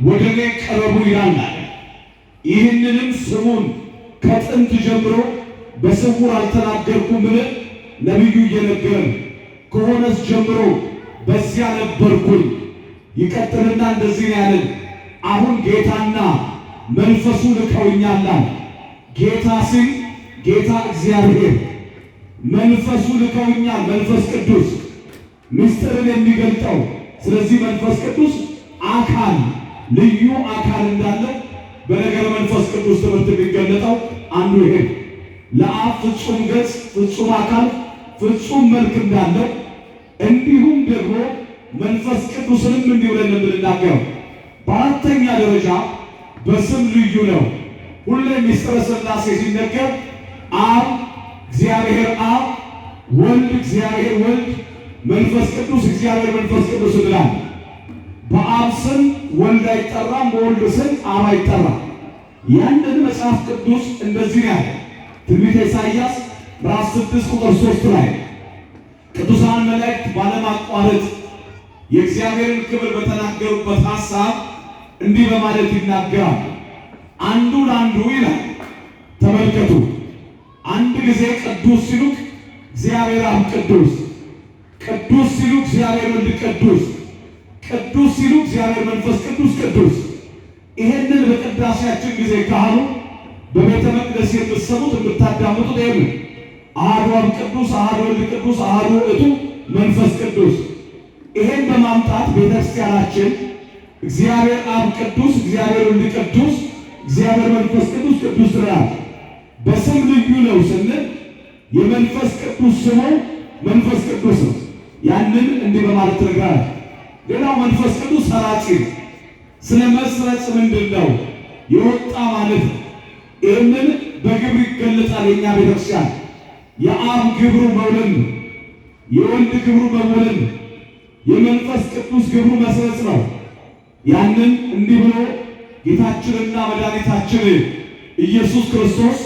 ወደኔ ቀረቡ ይላል። ይህንንም ስሙን ከጥንት ጀምሮ በስውር አልተናገርኩምን? ነቢዩ እየነገረን ከሆነስ ጀምሮ በዚያ ነበርኩኝ። ይቀጥልና እንደዚህ ያለን አሁን ጌታና መንፈሱ ልከውኛል። ጌታ ሲል ጌታ እግዚአብሔር፣ መንፈሱ ልከውኛል። መንፈስ ቅዱስ ምስጢርን የሚገልጠው። ስለዚህ መንፈስ ቅዱስ አካል ልዩ አካል እንዳለው በነገረ መንፈስ ቅዱስ ትምህርት የሚገለጠው አንዱ ይሄ ለአብ ፍጹም ገጽ፣ ፍጹም አካል፣ ፍጹም መልክ እንዳለው እንዲሁም ደግሞ መንፈስ ቅዱስንም እንዲሁ ብለን የምንናገረው። በአራተኛ ደረጃ በስም ልዩ ነው። ሁሌ ምስጢረ ሥላሴ ሲነገር አብ እግዚአብሔር አብ፣ ወልድ እግዚአብሔር ወልድ፣ መንፈስ ቅዱስ እግዚአብሔር መንፈስ ቅዱስ እንላለን። በአብ ስም ወልድ አይጠራም፣ በወልድ ስም አብ አይጠራም። ያንን መጽሐፍ ቅዱስ እንደዚህ ያለ ትንቢተ ኢሳይያስ ምዕራፍ 6 ቁጥር 3 ላይ ቅዱሳን መላእክት ባለማቋረጥ የእግዚአብሔርን ክብር በተናገሩበት ሐሳብ እንዲህ በማለት ይናገራል። አንዱ ለአንዱ ይላል። ተመልከቱ፣ አንድ ጊዜ ቅዱስ ሲሉክ እግዚአብሔር አብ ቅዱስ፣ ቅዱስ ሲሉ እግዚአብሔር ወልድ ቅዱስ፣ ቅዱስ ሲሉ እግዚአብሔር መንፈስ ቅዱስ ቅዱስ። ይሄንን በቅዳሴያችን ጊዜ ካህኑ በቤተ መቅደስ የምትሰሙት የምታዳምጡት ይሄ አሐዱ አብ ቅዱስ፣ አሐዱ ወልድ ቅዱስ፣ አሐዱ ውእቱ መንፈስ ቅዱስ። ይሄን በማምጣት ቤተክርስቲያናችን እግዚአብሔር አብ ቅዱስ፣ እግዚአብሔር ወልድ ቅዱስ፣ እግዚአብሔር መንፈስ ቅዱስ ቅዱስ ትላለች። በስም ልዩ ነው ስንል የመንፈስ ቅዱስ ስሙ መንፈስ ቅዱስ ነው። ያንን እንዲህ በማለት ትነግራለች። ሌላው መንፈስ ቅዱስ ሰራጺ ነው። ስለ መስረጽ ምንድን ነው የወጣ ማለት ነው። ይህንን በግብር ይገለጣል። የእኛ ቤተክርስቲያን የአብ ግብሩ መውለድ ነው። የወልድ ግብሩ መወለድ ነው። የመንፈስ ቅዱስ ግብሩ መስረጽ ነው። ያንን እንዲህ ብሎ ጌታችንና መድኃኒታችን ኢየሱስ ክርስቶስ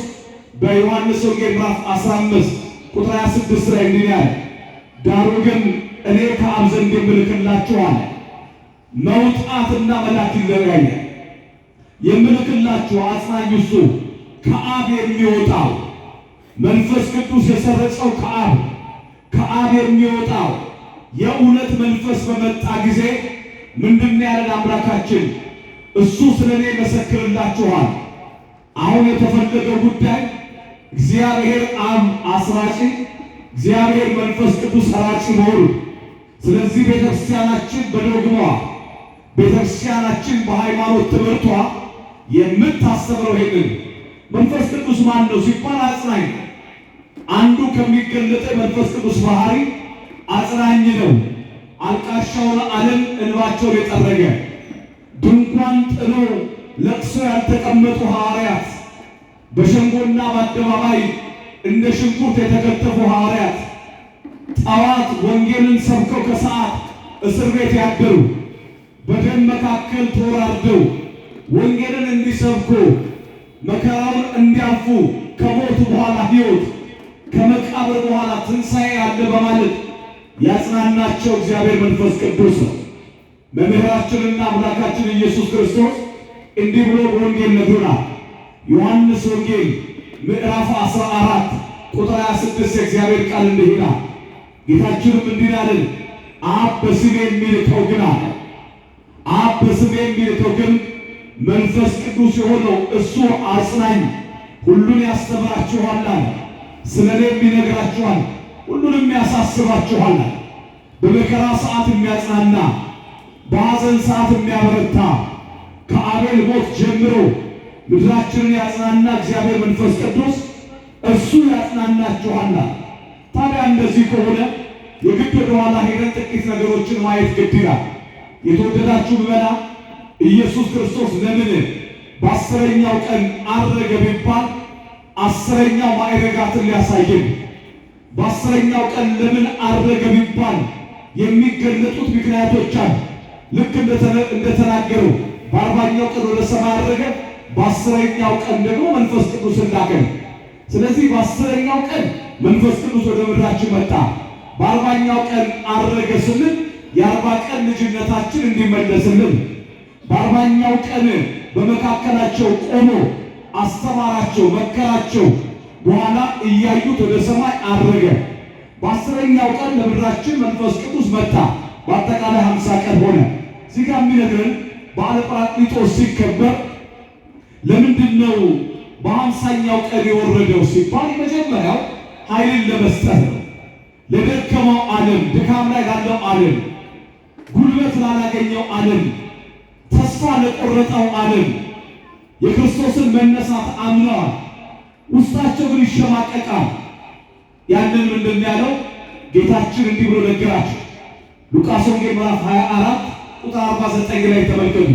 በዮሐንስ ወንጌል ምዕራፍ 15 ቁጥር 26 ላይ እንዲህ ያለ፣ ዳሩ ግን እኔ ከአብ ዘንድ የምልክላችሁ አለ። መውጣትና መላክ ይለያያል። የምልክላችሁ አጽናኙ እሱ ከአብ የሚወጣው መንፈስ ቅዱስ የሰረጸው ከአብ የሚወጣው የእውነት መንፈስ በመጣ ጊዜ ምንድን ያለን አምላካችን እሱ ስለኔ መሰክርላችኋል። አሁን የተፈለገው ጉዳይ እግዚአብሔር አብ አስራጺ፣ እግዚአብሔር መንፈስ ቅዱስ ሰራጺ መሆኑ። ስለዚህ ቤተክርስቲያናችን በዶግማዋ ቤተክርስቲያናችን በሃይማኖት ትምህርቷ የምታስተምረው ይሄንን መንፈስ ቅዱስ ማን ነው ሲባል አጽናኝ ነው። አንዱ ከሚገለጠ መንፈስ ቅዱስ ባህሪ አጽናኝ ነው። አልቃሻውን ዓለም እንባቸውን የጠረገ ድንኳን ጥሎ ለቅሶ ያልተቀመጡ ሐዋርያት፣ በሸንጎና በአደባባይ እንደ ሽንኩርት የተከተፉ ሐዋርያት፣ ጠዋት ወንጌልን ሰብከው ከሰዓት እስር ቤት ያደሩ፣ በደም መካከል ተወራርደው ወንጌልን እንዲሰብኩ መከራውን እንዲያልፉ ከሞቱ በኋላ ሕይወት ከመቃብር በኋላ ትንሣኤ አለ በማለት ያጽናናቸው እግዚአብሔር መንፈስ ቅዱስ ነው። መምህራችንና አምላካችን ኢየሱስ ክርስቶስ እንዲህ ብሎ በወንጌል ነግሮናል። ዮሐንስ ወንጌል ምዕራፍ 14 ቁጥር 26 የእግዚአብሔር ቃል እንዲህ ይላል። ጌታችንም እንዲህ አለን፣ አብ በስሜ የሚልከው ግን አለ አብ በስሜ የሚልከው ግን መንፈስ ቅዱስ የሆነው እሱ አጽናኝ ሁሉን ያስተምራችኋል አለ። ስለ እኔም ይነግራችኋል፣ ሁሉንም ያሳስባችኋል። በመከራ ሰዓት የሚያጽናና፣ በሐዘን ሰዓት የሚያበረታ፣ ከአቤል ሞት ጀምሮ ምድራችንን ያጽናና እግዚአብሔር መንፈስ ቅዱስ እሱ ያጽናናችኋል። ታዲያ እንደዚህ ከሆነ የግድ ወደ ኋላ ሄደን ጥቂት ነገሮችን ማየት ግድ ይላል። የተወደዳችሁ ምዕመናን ኢየሱስ ክርስቶስ ለምን በአስረኛው ቀን አረገ ቢባል አስረኛው ማዕረጋትን ሊያሳየን፣ በአስረኛው ቀን ለምን አረገ ቢባል የሚገለጡት ምክንያቶች አሉ። ልክ እንደተናገረው በአርባኛው ቀን ወደ ሰማይ አረገ፣ በአስረኛው ቀን ደግሞ መንፈስ ቅዱስ ላከን። ስለዚህ በአስረኛው ቀን መንፈስ ቅዱስ ወደ ምድራችን መጣ። በአርባኛው ቀን አረገ ስንል የ40 ቀን ልጅነታችን እንዲመለስልን፣ በ40ኛው ቀን በመካከላቸው ቆሞ አስተማራቸው፣ መከራቸው። በኋላ እያዩት ወደ ሰማይ አረገ። በ10ኛው ቀን ለምድራችን መንፈስ ቅዱስ መጣ። በአጠቃላይ 50 ቀን ሆነ። እዚህ ጋር የሚነግረን በዓለ ጰራቅሊጦስ ሲከበር ለምንድን ነው በ50ኛው ቀን የወረደው ሲባል የመጀመሪያው ኃይልን ለመስጠት ነው። ለደከመው ዓለም፣ ድካም ላይ ላለው ዓለም፣ ጉልበት ላላገኘው ዓለም፣ ተስፋ ለቆረጠው ዓለም የክርስቶስን መነሳት አምነዋል። ውስጣቸው ግን ይሸማቀቃል። ያንን ምንድን ያለው ጌታችን እንዲህ ብሎ ነገራቸው። ሉቃስ ወንጌል ምዕራፍ 24 ቁጥር 49 ላይ ተመልከቱ።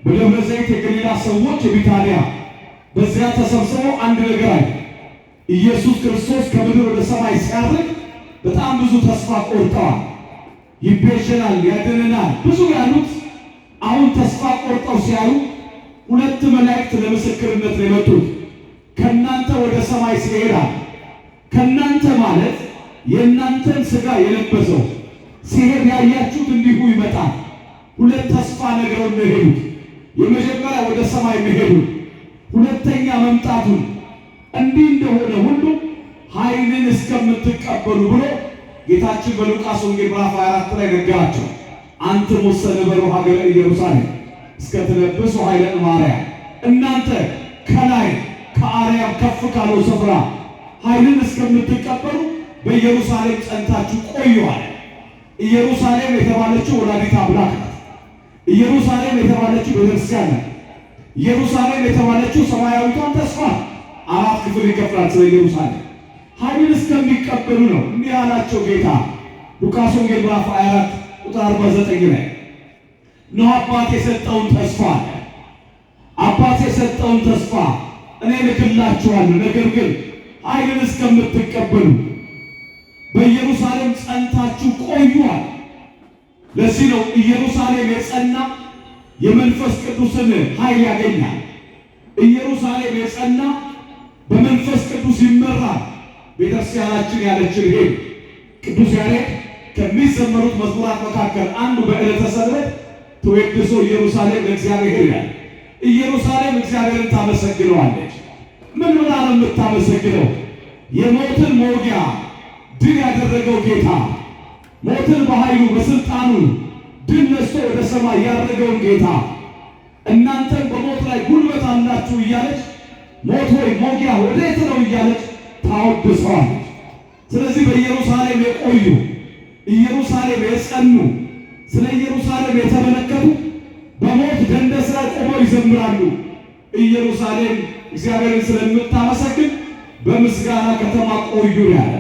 በደብረ ዘይት የገሊላ ሰዎች የቢታንያ በዚያ ተሰብስበው አንድ ነገር አለ። ኢየሱስ ክርስቶስ ከምድር ወደ ሰማይ ሲያርግ በጣም ብዙ ተስፋ ቆርጠዋል። ይቤዠናል፣ ያድነናል ብዙ ያሉት አሁን ተስፋ ቆርጠው ሲያዩ ሁለት መላእክት ለምስክርነት ነው የመጡት። ከናንተ ወደ ሰማይ ሲሄዳል። ከናንተ ማለት የእናንተን ሥጋ የለበሰው ሲሄድ ያያችሁት እንዲሁ ይመጣል። ሁለት ተስፋ ነገሩን ነው የሄዱት። የመጀመሪያ ወደ ሰማይ መሄዱ፣ ሁለተኛ መምጣቱን። እንዲህ እንደሆነ ሁሉ ኃይልን እስከምትቀበሉ ብሎ ጌታችን በሉቃስ ወንጌል ምዕራፍ 24 ላይ ነገራቸው። አንትሙ ሰነበሩ ሀገረ ኢየሩሳሌም እስከ ትለብሱ ኃይለ እምአርያም። እናንተ ከላይ ከአርያም ከፍ ካለው ስፍራ ኃይልን እስከምትቀበሉ በኢየሩሳሌም ጸንታችሁ ቆዩ አለ። ኢየሩሳሌም የተባለችው ወላዲተ አምላክ ናት። ኢየሩሳሌም የተባለችው ቤተክርስቲያን ናት። ኢየሩሳሌም የተባለችው ሰማያዊቷን ተስፋ 4 ክፍል ይከፍላል ስለ ኢየሩሳሌም። ኃይልን እስከሚቀበሉ ነው እንዲህ ያላቸው ጌታ ሉቃስ ወንጌል ምዕራፍ 24 ቁጥር 49 ላይ ነው አባት የሰጠውን ተስፋ አለ። አባት የሰጠውን ተስፋ እኔ ልክላችኋለሁ፣ ነገር ግን ኃይልን እስከምትቀበሉ በኢየሩሳሌም ጸንታችሁ ቆዩአል። ለዚህ ነው ኢየሩሳሌም የጸና የመንፈስ ቅዱስን ኃይል ያገኛል። ኢየሩሳሌም የጸና በመንፈስ ቅዱስ ይመራል። ቤተክርስቲያናችን ያለችን ይሄ ቅዱስ ያሬድ ከሚዘመሩት መዝሙራት መካከል አንዱ በዕለተ ሰንበት ትወድሶ ኢየሩሳሌም ለእግዚአብሔር ይላል። ኢየሩሳሌም እግዚአብሔርን ታመሰግነዋለች። ምን ብላ ነው የምታመሰግነው? የሞትን መውጊያ ድል ያደረገው ጌታ፣ ሞትን በኃይሉ በስልጣኑ ድል ነስቶ ወደ ሰማይ ያደረገውን ጌታ እናንተም በሞት ላይ ጉልበት አላችሁ እያለች ሞት ሆይ መውጊያ ወዴት ነው እያለች ታወድሰዋለች። ስለዚህ በኢየሩሳሌም የቆዩ ኢየሩሳሌም የጸኑ ስለ ኢየሩሳሌም የተመለከቱ በሞት ደንደስ ላይ ቆመው ይዘምራሉ። ኢየሩሳሌም እግዚአብሔርን ስለምታመሰግን በምስጋና ከተማ ቆዩ ያለ።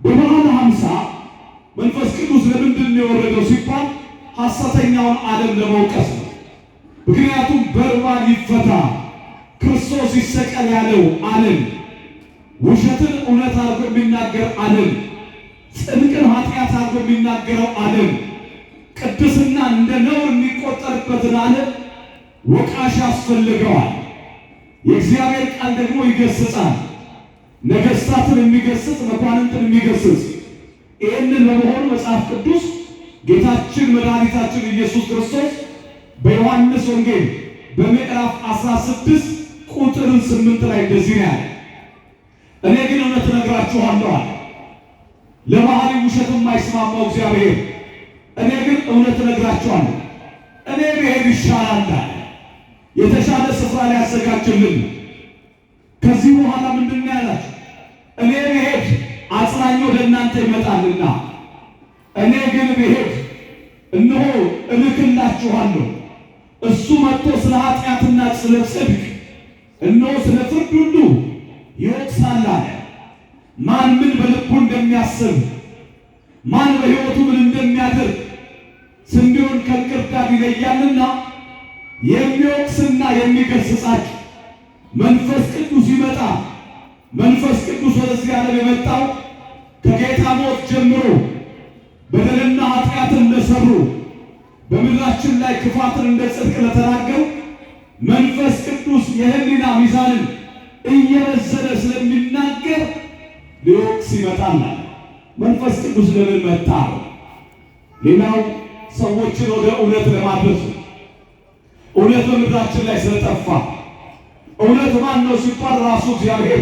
በበዓለ ሃምሳ መንፈስ ቅዱስ ለምንድን ነው የወረደው ሲባል ሐሰተኛውን ዓለም ለመውቀስ ነው። ምክንያቱም በርባን ይፈታ ክርስቶስ ይሰቀል ያለው ዓለም፣ ውሸትን እውነት አድርጎ የሚናገር ዓለም፣ ጽድቅን ኃጢአት አድርጎ የሚናገረው ዓለም፣ ቅድስና እንደ ነውር የሚቆጠርበትን ዓለም ወቃሽ ያስፈልገዋል። የእግዚአብሔር ቃል ደግሞ ይገስጻል። ነገሥታትን የሚገስጽ መኳንንትን የሚገስጽ። ይህንን በመሆኑ መጽሐፍ ቅዱስ ጌታችን መድኃኒታችን ኢየሱስ ክርስቶስ በዮሐንስ ወንጌል በምዕራፍ 16 ቁጥር 8 ላይ እንደዚህ ነው ያለ፣ እኔ ግን እውነት እነግራችኋለሁ አለ። ለባህሪ ውሸት የማይስማማው እግዚአብሔር እኔ ግን እውነት እነግራችኋለሁ፣ እኔ ብሄድ ይሻላል አለ። የተሻለ ስፍራ ሊያዘጋጅልን። ከዚህ በኋላ ምንድን ነው ያላችሁ? እኔ ብሄድ አጽናኝ ወደ እናንተ ይመጣልና፣ እኔ ግን ብሄድ እነሆ እልክላችኋለሁ። እሱ መጥቶ ስለ ኃጢአትና ስለ ጽድቅ እነሆ ስለ ፍርድ ሁሉ ይወቅሳል አለ። ማን ምን በልቡ እንደሚያስብ ማን በሕይወቱ ምን እንደሚያደርግ ስንዴውን ከእንክርዳድ ይለያልና የሚወቅስና የሚገስጻችሁ መንፈስ ቅዱስ ይመጣ። መንፈስ ቅዱስ ወደዚህ ዓለም የመጣው ከጌታ ሞት ጀምሮ በደልና ኃጢአትን ለሰሩ በምድራችን ላይ ክፋትን እንደ ጽድቅ ለተናገሩ መንፈስ ቅዱስ የህሊና ሚዛንን እየመዘነ ስለሚናገር ሊወቅስ ይመጣል። መንፈስ ቅዱስ ለምን መጣ? ሌላው ሰዎችን ወደ እውነት ለማድረስ እውነት በምድራችን ላይ ስለጠፋ እውነት ማን ነው ሲባል ራሱ እግዚአብሔር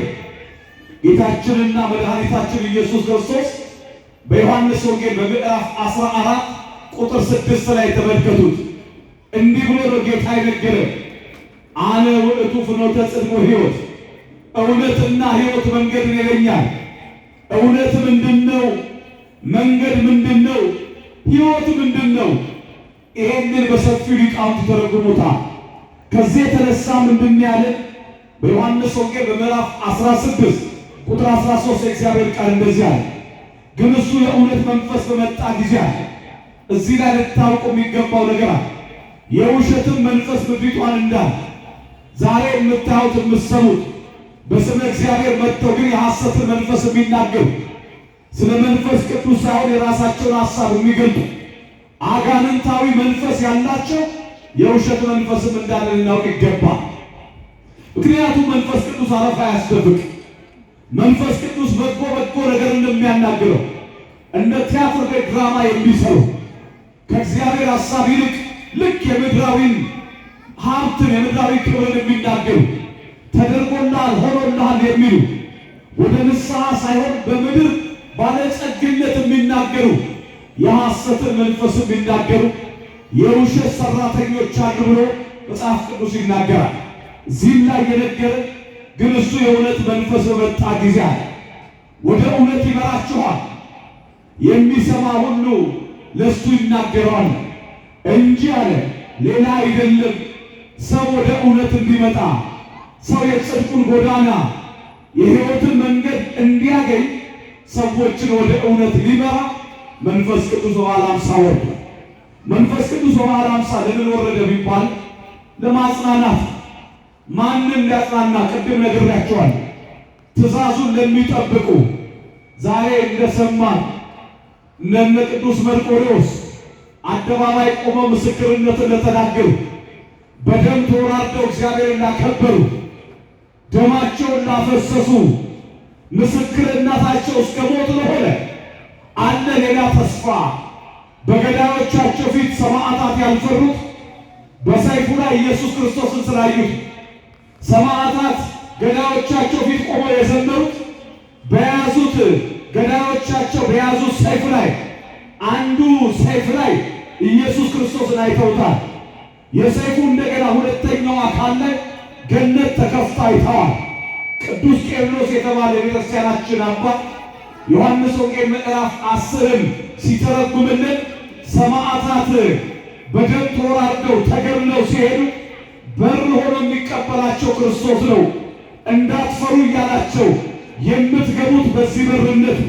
ጌታችንና መድኃኒታችን ኢየሱስ ክርስቶስ በዮሐንስ ወንጌል በምዕራፍ 14 ቁጥር 6 ላይ ተመልከቱት። እንዲህ ብሎ ነው ጌታ የነገረን፣ አነ ውእቱ ፍኖተ ጽድቅ ወሕይወት፣ እውነትና ሕይወት መንገድ ይለኛል። እውነት ምንድነው? መንገድ ምንድነው? ሕይወት ምንድነው? ይሄንን በሰፊው ሊቃውንት ተረጉሙታል። ከዚህ የተነሳ ምንድን ያለ በዮሐንስ ወንጌል በምዕራፍ 16 ቁጥር 13 የእግዚአብሔር ቃል እንደዚህ አለ፣ ግን እሱ የእውነት መንፈስ በመጣ ጊዜ አለ። እዚህ ላይ ልታውቁ የሚገባው ነገር አለ። የውሸትም መንፈስ ምድሪቷን እንዳለ ዛሬ የምታዩት የምትሰሙት በስመ እግዚአብሔር መጥተው ግን የሐሰትን መንፈስ የሚናገሩ ስለ መንፈስ ቅዱስ ሳይሆን የራሳቸውን ሐሳብ የሚገልጡ አጋንንታዊ መንፈስ ያላቸው የውሸት መንፈስም እንዳለ ልናውቅ ይገባል። ምክንያቱም መንፈስ ቅዱስ አረፋ ያስደብቅ። መንፈስ ቅዱስ በጎ ነገር እንደሚያናግረው እንደ ቲያትር ቤት ድራማ የሚሰሩ ከእግዚአብሔር ሐሳብ ይልቅ ልክ የምድራዊን ሀብትን የምድራዊ ክብርን የሚናገሩ ተደርጎልሃል ሆኖልሃል የሚሉ ወደ ንስሐ ሳይሆን በምድር ባለጸግነት የሚናገሩ የሐሰትን መንፈስ የሚናገሩ የውሸት ሰራተኞች አሉ ብሎ መጽሐፍ ቅዱስ ይናገራል። እዚህም ላይ የነገረ ግን እሱ የእውነት መንፈስ በመጣ ጊዜ አለ ወደ እውነት ይመራችኋል፣ የሚሰማ ሁሉ ለእሱ ይናገረዋል እንጂ አለ ሌላ አይደለም። ሰው ወደ እውነት እንዲመጣ ሰው የጽድቁን ጎዳና የሕይወትን መንገድ እንዲያገኝ ሰዎችን ወደ እውነት ሊመራ መንፈስ ቅዱስ በበዓለ ሃምሳ ወርዷል። መንፈስ ቅዱስ በበዓለ ሃምሳ ለምን ወረደ ቢባል ለማጽናናት። ማንም ሊያጽናና? ቅድም ነግሬያቸዋለሁ። ትእዛዙን ለሚጠብቁ ዛሬ እንደሰማን እነ ቅዱስ መርቆሬዎስ አደባባይ ቆመው ምስክርነትን ለተናገሩ በደም ተወራርደው እግዚአብሔርን ላከበሩ ደማቸውን ላፈሰሱ ምስክርነታቸው እስከ ሞት ለሆነ አለ ሌላ ተስፋ። በገዳዮቻቸው ፊት ሰማዕታት ያልፈሩት በሰይፉ ላይ ኢየሱስ ክርስቶስን ስላዩት ሰማዕታት ገዳዮቻቸው ፊት ቆመው የዘመሩት በያዙት ገዳዮቻቸው በያዙት ሰይፍ ላይ አንዱ ሰይፍ ላይ ኢየሱስ ክርስቶስን አይተውታል። የሰይፉ እንደገና ሁለተኛው አካል ላይ ገነት ተከፍታ አይተዋል። ቅዱስ ቄርሎስ የተባለ የቤተክርስቲያናችን አባት ዮሐንስ ወንጌል ምዕራፍ 10ን ሲተረጉምልን ሰማዕታት በደም ተወራርደው ተገድለው ሲሄዱ በር ሆኖ የሚቀበላቸው ክርስቶስ ነው። እንዳትፈሩ እያላቸው የምትገቡት በዚህ በርነት።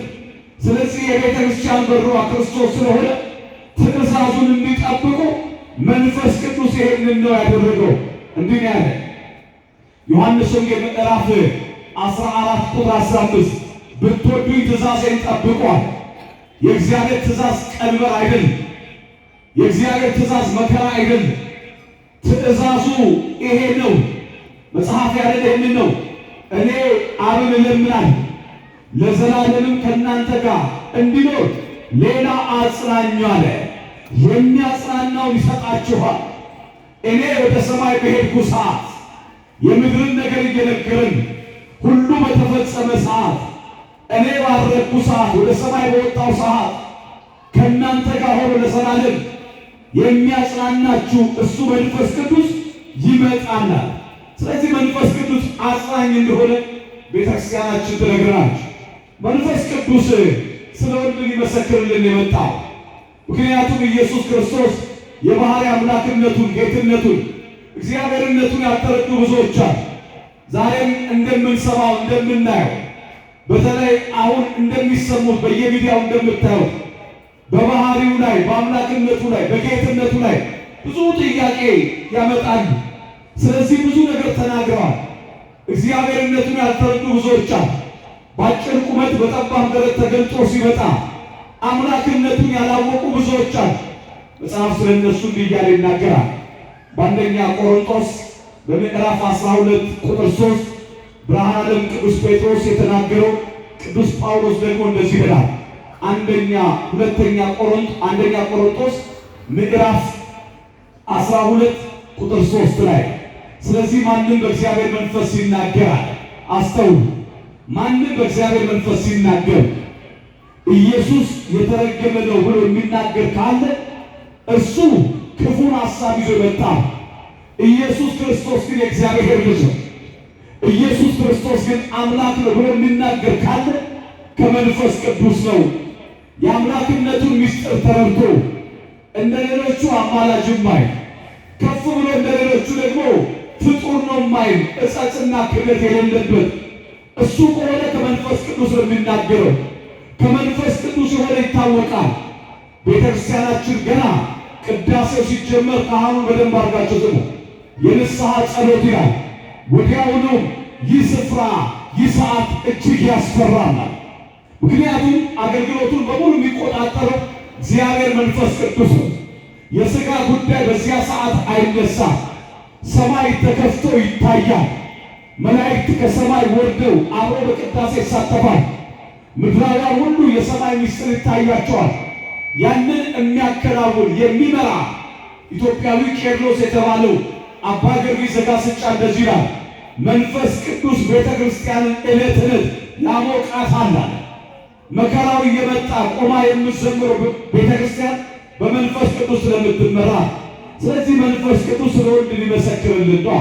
ስለዚህ የቤተ ክርስቲያን በሯ ክርስቶስ ስለሆነ ትእዛዙን እንዲጠብቁ መንፈስ ቅዱስ ይሄንን ነው ያደረገው። እንዲህ ያለ ዮሐንስ ወንጌል ምዕራፍ 14 ቁጥር 15 ብትወዱኝ ትእዛዜን ጠብቋል። የእግዚአብሔር ትእዛዝ ቀንበር አይደለም። የእግዚአብሔር ትእዛዝ መከራ አይደለም። ትእዛዙ ይሄ ነው። መጽሐፍ ያለ ይህንን ነው። እኔ አብን እለምናለሁ ለዘላለምም ከእናንተ ጋር እንዲኖር ሌላ አጽናኝ አለ። የሚያጽናናውን ይሰጣችኋል። እኔ ወደ ሰማይ በሄድኩ ሰዓት የምድርን ነገር እየነገርን ሁሉ በተፈጸመ ሰዓት እኔ ባረኩ ሰዓት ወደ ሰማይ በወጣው ሰዓት ከእናንተ ጋር ሆኖ ለዘላለም የሚያጽናናችሁ እሱ መንፈስ ቅዱስ ይመጣል። ስለዚህ መንፈስ ቅዱስ አጽናኝ እንደሆነ ቤተክርስቲያናችን ትነግረናለች። መንፈስ ቅዱስ ስለ ወልድ ሊመሰክርልን የመጣው ምክንያቱም ኢየሱስ ክርስቶስ የባህሪ አምላክነቱን ጌትነቱን እግዚአብሔርነቱን ያልተረዱ ብዙዎች አሉ። ዛሬም እንደምንሰማው እንደምናየው በተለይ አሁን እንደሚሰሙት በየሚዲያው እንደምታዩት በባህሪው ላይ በአምላክነቱ ላይ በጌትነቱ ላይ ብዙ ጥያቄ ያመጣሉ። ስለዚህ ብዙ ነገር ተናግረዋል። እግዚአብሔርነቱን ያልተረዱ ብዙዎች አሉ። በአጭር ቁመት በጠባብ ደረት ተገልጦ ሲመጣ አምላክነቱን ያላወቁ ብዙዎች አሉ። መጽሐፍ ስለ እነሱ እንዲህ እያለ ይናገራል። በአንደኛ ቆሮንቶስ በምዕራፍ 12 ቁጥር 3 ብርሃነ ዓለም ቅዱስ ጴጥሮስ የተናገረው ቅዱስ ጳውሎስ ደግሞ እንደዚህ ይላል። አንደኛ ቆሮንቶስ ምዕራፍ 12 ቁጥር 3 ላይ ስለዚህ ማንም በእግዚአብሔር መንፈስ ይናገራል። አስተውሉ። ማንም በእግዚአብሔር መንፈስ ሲናገር ኢየሱስ የተረገመ ነው ብሎ የሚናገር ካለ እርሱ ክፉን ሐሳብ ይዞ መጣ። ኢየሱስ ክርስቶስ ግን የእግዚአብሔር ልጅ ነው፣ ኢየሱስ ክርስቶስ ግን አምላክ ነው ብሎ የሚናገር ካለ ከመንፈስ ቅዱስ ነው። የአምላክነቱን ምስጢር ተረድቶ እንደ ሌሎቹ አማላጅም አይል፣ ከፍ ብሎ እንደ ሌሎቹ ደግሞ ፍጡር ነው የማይል፣ እጸጽና ክብደት የሌለበት እሱ ከሆነ ከመንፈስ ቅዱስ ነው የሚናገረው። ከመንፈስ ቅዱስ የሆነ ይታወቃል። ቤተክርስቲያናችን ገና ቅዳሴው ሲጀመር ካህኑ በደንብ አድርጋችሁ ስሙ። የንስሐ ጸሎት ይላል። ወዲያውኑ ይህ ስፍራ ይህ ሰዓት እጅግ ያስፈራናል። ምክንያቱም አገልግሎቱን በሙሉ የሚቆጣጠረው እግዚአብሔር መንፈስ ቅዱስ ነው። የሥጋ ጉዳይ በዚያ ሰዓት አይነሳም። ሰማይ ተከፍቶ ይታያል። መላእክት ከሰማይ ወርደው አብረው በቅዳሴ ይሳተፋል። ምድራውያን ሁሉ የሰማይ ምስጢር ይታያቸዋል። ያንን የሚያከናውን የሚመራ ኢትዮጵያዊ ቄርሎስ የተባለው አባ ጊዮርጊስ ዘጋስጫ እንደዚህ ይላል። መንፈስ ቅዱስ ቤተ ክርስቲያንን ዕለት ዕለት ያሞቃታል። መከራው እየመጣ ቆማ የምትዘምረው ቤተ ክርስቲያን በመንፈስ ቅዱስ ስለምትመራ፣ ስለዚህ መንፈስ ቅዱስ ስለወልድ ሊመሰክርልን ነው።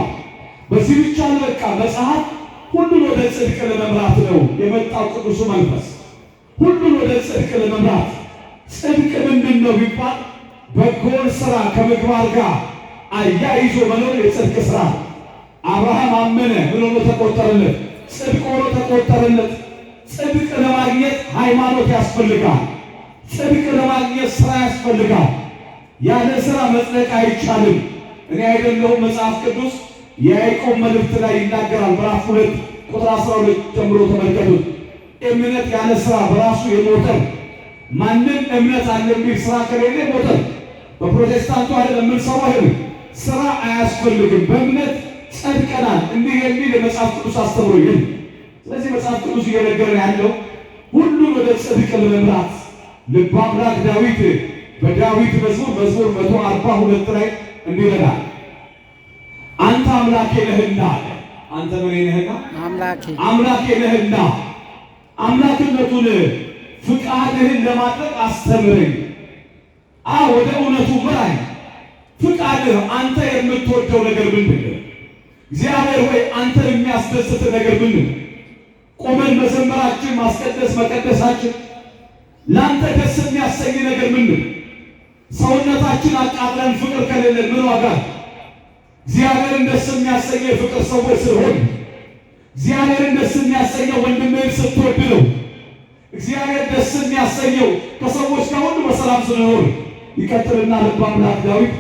በዚህ ብቻ በቃ መጽሐፍ ሁሉን ወደ ጽድቅ ለመምራት ነው የመጣው ቅዱሱ መንፈስ። ሁሉን ወደ ጽድቅ ለመምራት። ጽድቅ ምንድን ነው ቢባል በጎን ሥራ ከምግባር ጋር አያይዞ መኖር የጽድቅ ሥራ። አብርሃም አመነ ብሎ ተቆጠረለት፣ ጽድቅ ሆኖ ተቆጠረለት። ጽድቅ ለማግኘት ሃይማኖት ያስፈልጋል። ጽድቅ ለማግኘት ሥራ ያስፈልጋል። ያለ ሥራ መጽደቅ አይቻልም። እኔ አይደለሁም መጽሐፍ ቅዱስ የያዕቆብ መልእክት ላይ ይናገራል። ምዕራፍ 2 ቁጥር 12 ጀምሮ ተመልከቱት። እምነት ያለ ሥራ በራሱ የሞተ ማንም እምነት አለ የሚል ሥራ ከሌለ ሞተ። በፕሮቴስታንቱ አይደለም የምንሰማው ይሄ ሥራ አያስፈልግም፣ በእምነት ጸድቀናል እንዲህ የሚል የመጽሐፍ ቅዱስ አስተምሮ ይል። ስለዚህ መጽሐፍ ቅዱስ እየነገረን ያለው ሁሉን ወደ ጽድቅ ለመምራት ልበ አምላክ ዳዊት በዳዊት መዝሙር 142 ላይ እንዲህ ይላል፣ አንተ አምላኬ ነህና አለ። አንተ ምን ነህና? አምላኬ ነህና አምላክነቱን ፍቃድህን ለማድረግ አስተምረኝ። ወደ እውነቱ ምራኝ። ፍቃድህ አንተ የምትወደው ነገር ምንድን ነው? እግዚአብሔር ሆይ አንተ የሚያስደስት ነገር ምንድን ነው? ቆመን መዘመራችን፣ ማስቀደስ መቀደሳችን ለአንተ ደስ የሚያሰኝ ነገር ምንድን ነው? ሰውነታችን አቃጥለን ፍቅር ከሌለን ምን ዋጋ? እግዚአብሔርን ደስ የሚያሰኘው የፍቅር ሰዎች ስለሆን፣ እግዚአብሔርን ደስ የሚያሰኘው ወንድምህን ስትወድ ነው። እግዚአብሔር ደስ የሚያሰኘው ከሰዎች ጋር ሁሉ በሰላም ስለኖር። ይቀጥልና ልበ አምላክ ዳዊት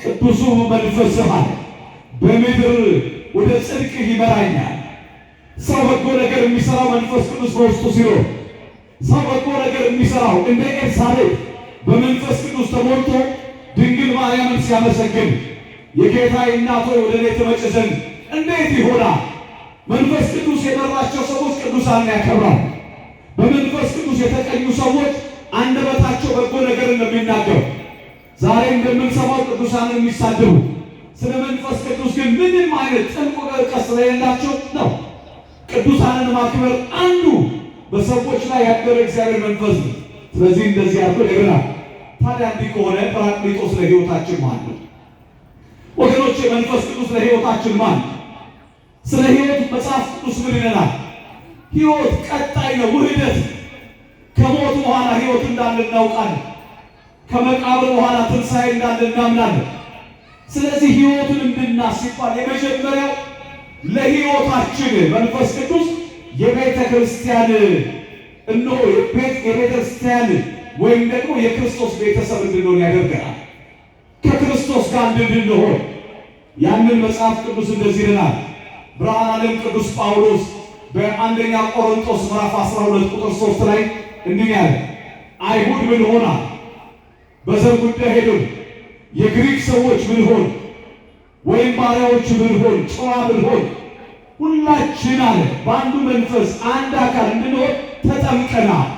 ቅዱሱ መንፈስህ አለ በምድር ወደ ጽድቅ ይመራኛል። ሰው በጎ ነገር የሚሰራው መንፈስ ቅዱስ በውስጡ ሲኖር፣ ሰው በጎ ነገር የሚሰራው እንደ ኤልሳቤጥ በመንፈስ ቅዱስ ተሞልቶ ድንግል ማርያምን ሲያመሰግን የጌታዬ እናት ሆይ ወደ እኔ ትመጪ ዘንድ እንዴት ይሆናል? መንፈስ ቅዱስ የመራቸው ሰዎች ቅዱሳን ያከብራል። በመንፈስ ቅዱስ የተቀኙ ሰዎች አንደበታቸው በጎ ነገር እንደሚናገሩ፣ ዛሬ እንደምንሰማው ቅዱሳንን የሚሳደቡ ስለ መንፈስ ቅዱስ ግን ምንም አይነት ጥልቅ እውቀት ስለሌላቸው ነው። ቅዱሳንን ማክበር አንዱ በሰዎች ላይ ያደረ እግዚአብሔር መንፈስ ነው። ስለዚህ እንደዚህ ያለው ይገራል። ታዲያ እንዲህ ከሆነ ጰራቅሊጦስ ለሕይወታችን ማን ነው? ወገኖች መንፈስ ቅዱስ ለሕይወታችን ማን? ስለ ሕይወት መጽሐፍ ቅዱስ ምን ይለናል? ሕይወት ቀጣይ ነው፣ ውህደት። ከሞት በኋላ ሕይወት እንዳለ እናውቃለን። ከመቃብር በኋላ ትንሣኤ እንዳለ እናምናለን። ስለዚህ ሕይወትን እንድናስባል የመጀመሪያው ለሕይወታችን መንፈስ ቅዱስ የቤተ ክርስቲያን እነሆ የቤተ ክርስቲያን ወይም ደግሞ የክርስቶስ ቤተሰብ እንድንሆን ያደርገናል። ከክርስቶስ ጋር እንድንሆን ያንን መጽሐፍ ቅዱስ እንደዚህ ይለናል። ብርሃነ ዓለም ቅዱስ ጳውሎስ በአንደኛ ቆሮንቶስ ምዕራፍ 12 ቁጥር 3 ላይ እንዲህ ያለ አይሁድ ምን ሆና በዘር ጉዳይ ሄዱን፣ የግሪክ ሰዎች ምን ሆን ወይም ባሪያዎች ምን ሆን፣ ጨዋ ምን ሆን፣ ሁላችን አለ በአንዱ መንፈስ አንድ አካል እንድንሆን ተጠምቀናል።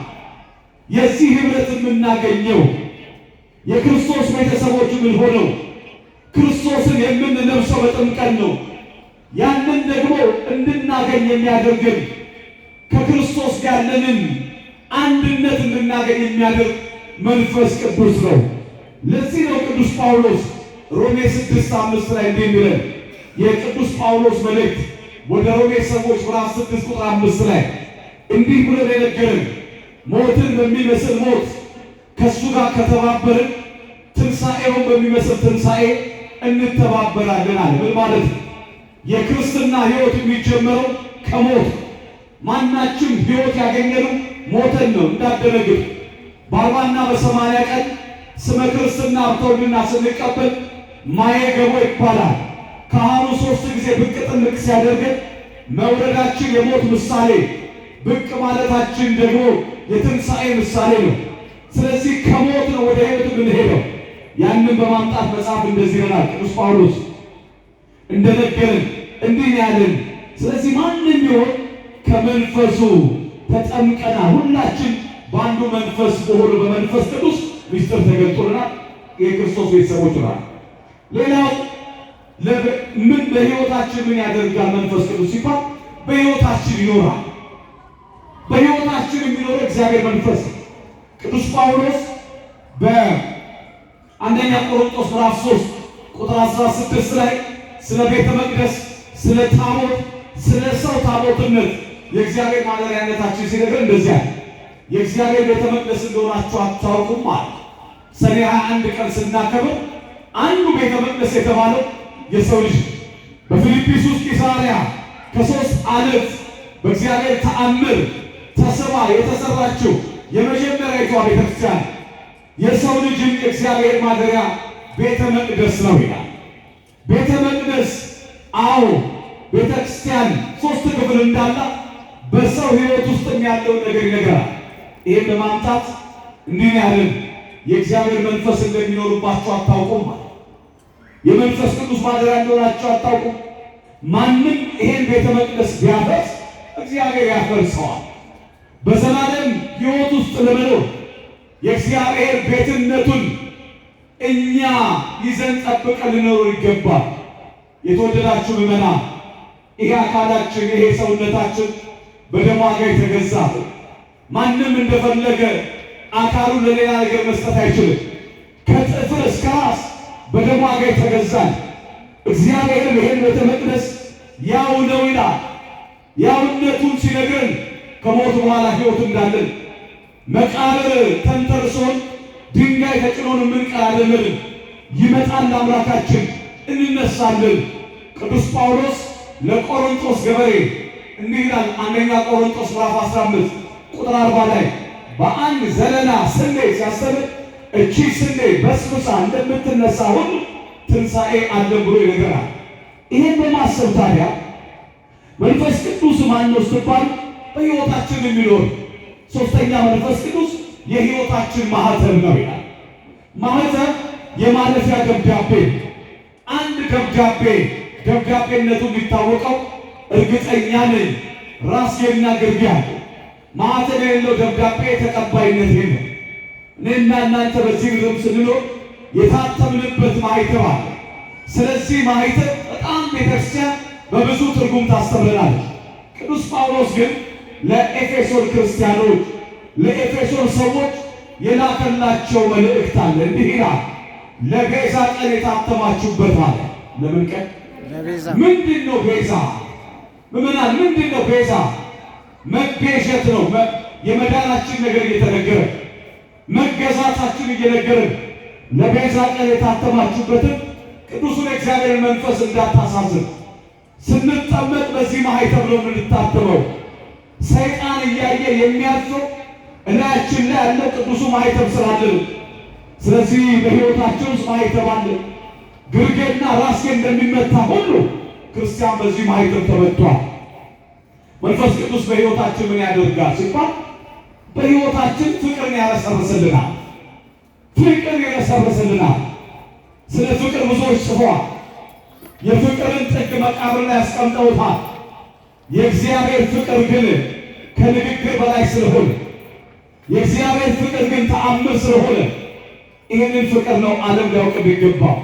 የዚህ ህብረት የምናገኘው የክርስቶስ ቤተሰቦች ምን ሆነው ክርስቶስን የምንለብሰው በጥምቀት ነው። ያንን ደግሞ እንድናገኝ የሚያደርግን ከክርስቶስ ጋር ያለንን አንድነት እንድናገኝ የሚያደርግ መንፈስ ቅዱስ ነው። ለዚህ ነው ቅዱስ ጳውሎስ ሮሜ 6:5 ላይ እንዲህ የሚለን የቅዱስ ጳውሎስ መልእክት ወደ ሮሜ ሰዎች ምዕራፍ 6 ቁጥር 5 ላይ እንዲህ ብሎ የነገረን ሞትን በሚመስል ሞት ከእሱ ጋር ከተባበርን ትንሣኤውን በሚመስል ትንሣኤ እንተባበራለን አለ። ምን ማለት ነው? የክርስትና ሕይወት የሚጀመረው ከሞት። ማናችን ሕይወት ያገኘነው ሞተን ነው። እንዳደረግን በ40 እና በ80 ቀን ስመ ክርስትና አብተውልና ስንቀበል ማየገቦ ይባላል። ካህኑ 3 ጊዜ ብቅ ጥልቅ ሲያደርገን መውረዳችን የሞት ምሳሌ፣ ብቅ ማለታችን ደግሞ የትንሣኤ ምሳሌ ነው። ስለዚህ ከሞት ነው ወደ ሕይወት የምንሄደው። ያንን በማምጣት መጽሐፍ እንደዚህ ይላል ቅዱስ ጳውሎስ እንደነገረን እንዲህ ያለን። ስለዚህ ማንም ቢሆን ከመንፈሱ ተጠምቀናል። ሁላችን በአንዱ መንፈስ በሆነ በመንፈስ ቅዱስ ምስጢር ተገልጦልናል። የክርስቶስ ቤተሰቦች ናል። ሌላው ምን በሕይወታችን ምን ያደርጋል? መንፈስ ቅዱስ ሲባል በሕይወታችን ይኖራል። በሕይወታችን የሚኖረው እግዚአብሔር መንፈስ። ቅዱስ ጳውሎስ በአንደኛ ቆሮንቶስ ምዕራፍ 3 ቁጥር 16 ላይ ስለ ቤተ መቅደስ፣ ስለ ታቦት፣ ስለ ሰው ታቦትነት የእግዚአብሔር ማደሪያነታችን ሲነገር እንደዚያ የእግዚአብሔር ቤተ መቅደስ እንደሆናችሁ አታውቁም አለ። ሰኔ 21 ቀን ስናከብር አንዱ ቤተ መቅደስ የተባለው የሰው ልጅ በፊልጵስዩስ ቂሳርያ ከ3 ዓለት በእግዚአብሔር ተአምር ተስባ የተሰራችው የመጀመሪያዊቷ ቤተክርስቲያን የሰው ልጅም የእግዚአብሔር ማደሪያ ቤተ መቅደስ ነው ይላል። ቤተ መቅደስ አዎ ቤተክርስቲያን 3 ክፍል እንዳለ በሰው ሕይወት ውስጥ ያለው ነገር ይነግራል። ይሄን በማምጣት እንዲህ ያለን የእግዚአብሔር መንፈስ እንደሚኖርባችሁ አታውቁም ማለት የመንፈስ ቅዱስ ማደሪያ እንደሆናችሁ አታውቁም። ማንም ይሄን ቤተ መቅደስ ቢያፈርስ እግዚአብሔር ያፈርሰዋል። በዘላለም ሕይወት ውስጥ ለመኖር የእግዚአብሔር ቤትነቱን እኛ ይዘን ጠብቀን ልኖር ይገባል። የተወደዳችሁ ምእመናን ይሄ አካላችን ይሄ ሰውነታችን በደም ዋጋ የተገዛ ነው። ማንም እንደፈለገ አካሉን ለሌላ ነገር መስጠት አይችልም። ከጥፍር እስከ ራስ በደም ዋጋ የተገዛን እግዚአብሔር ይሄን ቤተ መቅደስ ያው ነው ይላል። ያውነቱን ሲነግረን ከሞት በኋላ ሕይወት እንዳለን መቃብር ተንተርሶን ድንጋይ ተጭኖን የምንቀር አይደለንም። ይመጣል አምላካችን፣ እንነሳለን። ቅዱስ ጳውሎስ ለቆሮንቶስ ገበሬ እንዲህ ይላል። አንደኛ ቆሮንቶስ ምዕራፍ 15 ቁጥር 40 ላይ በአንድ ዘለላ ስንዴ ሲያስተምር እቺ ስንዴ በስብሳ እንደምትነሳ ሁሉ ትንሣኤ አለ ብሎ ይነግራል። ይሄን በማሰብ ታዲያ መንፈስ ቅዱስ ማን ነው ስትባል በሕይወታችን የሚኖር ሶስተኛ መንፈስ ቅዱስ የሕይወታችን ማህተም ነው ይላል። ማህተም የማለፊያ ደብዳቤ። አንድ ደብዳቤነቱ የሚታወቀው እርግጠኛ ነኝ ራስጌና ግርጌ አለ። ማህተም የሌለው ደብዳቤ ተቀባይነት የለም። እኔና እናንተ በዚህ ምድር ስንኖር የታተምንበት ማህተም አለ። ስለዚህ ማህተም በጣም ቤተክርስቲያን በብዙ ትርጉም ታስተምረናለች። ቅዱስ ጳውሎስ ግን ለኤፌሶን ክርስቲያኖች ለኤፌሶን ሰዎች የላከላቸው መልእክት አለ። እንዲህ ይላል፣ ለቤዛ ቀን የታተማችሁበት አለ። ለምን ቀን? ምንድን ነው ቤዛ? ምዕመናን ምንድን ነው ቤዛ? መቤዠት ነው። የመዳናችን ነገር እየተነገረ መገዛታችን እየነገረ ለቤዛ ቀን የታተማችሁበትን ቅዱሱን የእግዚአብሔር መንፈስ እንዳታሳዝን። ስንጠመቅ በዚህ ማኅተም ነው የምንታተመው። ሰይጣን እያየ የሚያልፈው እላያችን ላይ ያለው ቅዱሱ ማኅተም ስላለን፣ ስለዚህ በሕይወታችን ውስጥ ማኅተም አለ። ግርጌና ራስጌ እንደሚመታ ሁሉ ክርስቲያን በዚህ ማኅተም ተመቷል። መንፈስ ቅዱስ በሕይወታችን ምን ያደርጋል ሲባል በሕይወታችን ፍቅርን ያረሰርስልናል። ፍቅር ያረሰርስልናል። ስለ ፍቅር ብዙዎች ጽፈዋል። የፍቅርን ጥግ መቃብር ላይ ያስቀምጠውታል። የእግዚአብሔር ፍቅር ግን ከንግግር በላይ ስለሆነ የእግዚአብሔር ፍቅር ግን ተአምር ስለሆነ ይህንን ፍቅር ነው ዓለም ሊያውቅ የሚገባው።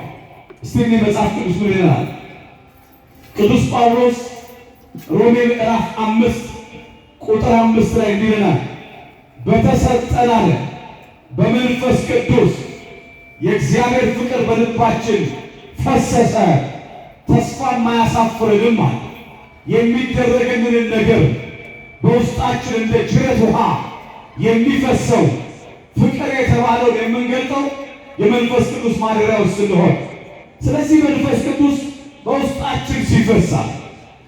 እስቲ መጽሐፍ ቅዱስ ምን ይላል? ቅዱስ ጳውሎስ ሮሜ ምዕራፍ 5 ቁጥር 5 ላይ እንዲህ ይላል፣ በተሰጠን አለ በመንፈስ ቅዱስ የእግዚአብሔር ፍቅር በልባችን ፈሰሰ፣ ተስፋ የማያሳፍረንም አለ። የሚደረግልን ነገር በውስጣችን እንደ ጅረት ውሃ የሚፈሰው ፍቅር የተባለውን የምንገልጠው የመንፈስ ቅዱስ ማደሪያ ውስጥ እንደሆነ፣ ስለዚህ መንፈስ ቅዱስ በውስጣችን ሲፈሳል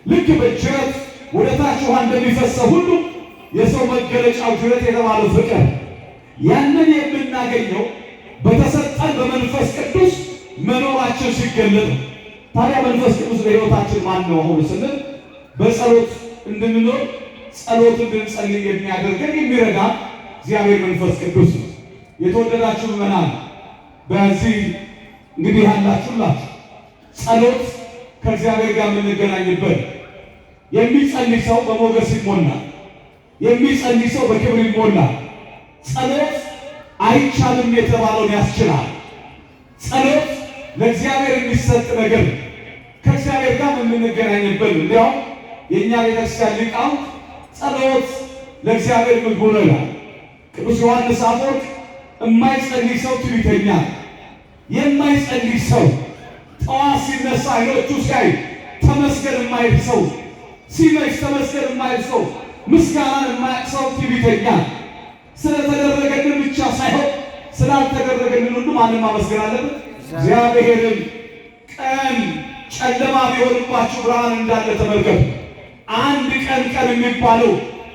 ልክ በጅረት ወደ ታች ውሃ እንደሚፈሰው ሁሉ የሰው መገለጫው ጅረት የተባለው ፍቅር ያንን የምናገኘው በተሰጠን በመንፈስ ቅዱስ መኖራችን ሲገለጥ። ታዲያ መንፈስ ቅዱስ በሕይወታችን ማን ነው? አሁን ስንል በጸሎት እንድንኖር ጸሎት እንድንጸልይ የሚያደርገን የሚረዳ እግዚአብሔር መንፈስ ቅዱስ ነው። የተወደዳችሁ ምእመናን በዚህ እንግዲህ ያላችሁላችሁ ጸሎት ከእግዚአብሔር ጋር የምንገናኝበት። የሚጸልይ ሰው በሞገስ ይሞላል። የሚጸልይ ሰው በክብር ይሞላል። ጸሎት አይቻልም የተባለውን ያስችላል። ጸሎት ለእግዚአብሔር የሚሰጥ ነገር ከእግዚአብሔር ጋር የምንገናኝበት። እንዲያውም የእኛ ቤተክርስቲያን ሊቃውንት ጸሎት ለእግዚአብሔር ምግቡ ነው ይላል። ቅዱስ ዮሐንስ አፈወርቅ የማይጸልይ ሰው ትዕቢተኛ፣ የማይጸልይ ሰው ጠዋት ሲነሳ አይኖቹ ሲያይ ተመስገን የማይል ሰው፣ ሲመሽ ተመስገን የማይል ሰው፣ ምስጋናን የማያውቅ ሰው ትዕቢተኛ። ስለተደረገልን ብቻ ሳይሆን ስላልተደረገልን ሁሉ ማንም ማመስገን አለበት እግዚአብሔርን። ቀን ጨለማ ቢሆንባችሁ ብርሃን እንዳለ ተመልከቱ። አንድ ቀን የሚባለው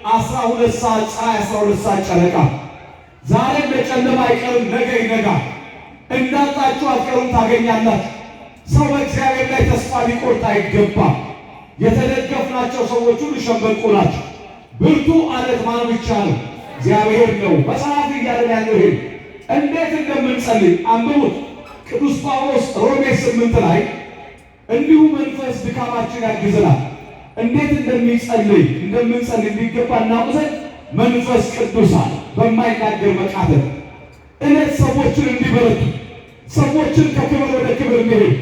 12 ሰዓት ፀሐይ፣ 12 ሰዓት ጨረቃ። ዛሬም ለጨለማ አይቀርም፣ ነገ ይነጋል። እንዳጣችሁ አትቀሩም፣ ታገኛላችሁ። ሰው በእግዚአብሔር ላይ ተስፋ ሊቆርጥ አይገባም። የተደገፍናቸው ሰዎች ሁሉ ሸምበቆ ናቸው። ብርቱ አለት ማን ብቻ ነው? እግዚአብሔር ነው። መጽሐፍ እያለን ያለው ይሄ እንዴት እንደምንጸልይ አንብቡት። ቅዱስ ጳውሎስ ሮሜ 8 ላይ እንዲሁ መንፈስ ድካማችን ያግዘናል፣ እንዴት እንደምንጸልይ እንዲገባ እናውቅ ዘንድ መንፈስ ቅዱስ አለ በማይናገር መቃተት እለት ሰዎችን እንዲበረቱ፣ ሰዎችን ከክብር ወደ ክብር እንዲሄድ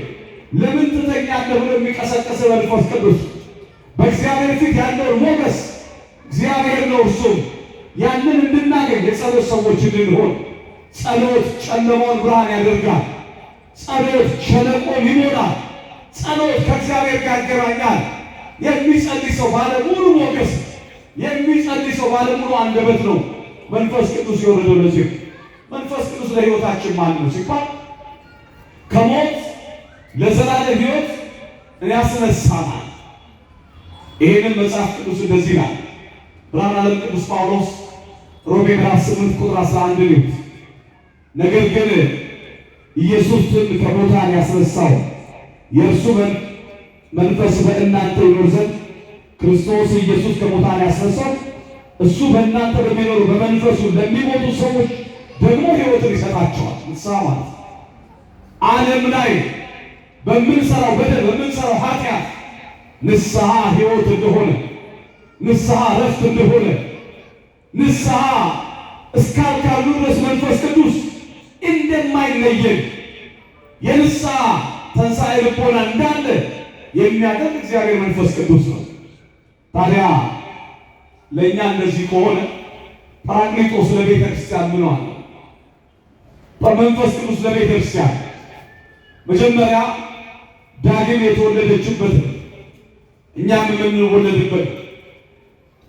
ለምን ትተኛለህ ብሎ የሚቀሰቀስ መንፈስ ቅዱስ በእግዚአብሔር ፊት ያለውን ሞገስ እግዚአብሔር ነው። እርሱም ያንን እንድናገኝ የጸሎት ሰዎች እንድንሆን። ጸሎት ጨለማውን ብርሃን ያደርጋል። ጸሎት ሸለቆን ይሞላል። ጸሎት ከእግዚአብሔር ጋር ያገናኛል። የሚጸልይ ሰው ባለሙሉ ሞገስ፣ የሚጸልይ ሰው ባለሙሉ አንደበት ነው። መንፈስ ቅዱስ የወረደው ለዚህ። መንፈስ ቅዱስ ለሕይወታችን ማን ነው ሲባል ከሞት ለዘላለም ሕይወት ያስነሳናል። ይህንን መጽሐፍ ቅዱስ እንደዚህ ይላል። ብርሃነ ዓለም ቅዱስ ጳውሎስ ሮሜ ምዕራፍ 8 ቁጥር 11 ነው። ነገር ግን ኢየሱስን ከሙታን ያስነሳው የእርሱ መንፈስ በእናንተ ይኖር ዘንድ ክርስቶስ ኢየሱስ ከሙታን ያስነሳው እሱ በእናንተ በሚኖሩ በመንፈሱ ለሚሞቱ ሰዎች ደግሞ ሕይወትን ይሰጣቸዋል። ንስሐ ማለት ዓለም ላይ በምንሰራው በደል በምንሰራው ኃጢአት ንስሐ ሕይወት እንደሆነ፣ ንስሐ ረፍት እንደሆነ፣ ንስሐ እስካልካሉ ድረስ መንፈስ ቅዱስ እንደማይለየን የንስሐ ተንሣኤ ልቦና እንዳለ የሚያደርግ እግዚአብሔር መንፈስ ቅዱስ ነው። ታዲያ ለእኛ እንደዚህ ከሆነ ጰራቅሊጦስ ለቤተ ክርስቲያን ምን አለ? በመንፈስ ቅዱስ ለቤተ ክርስቲያን መጀመሪያ ዳግም የተወለደችበት እኛም የምንወለድበት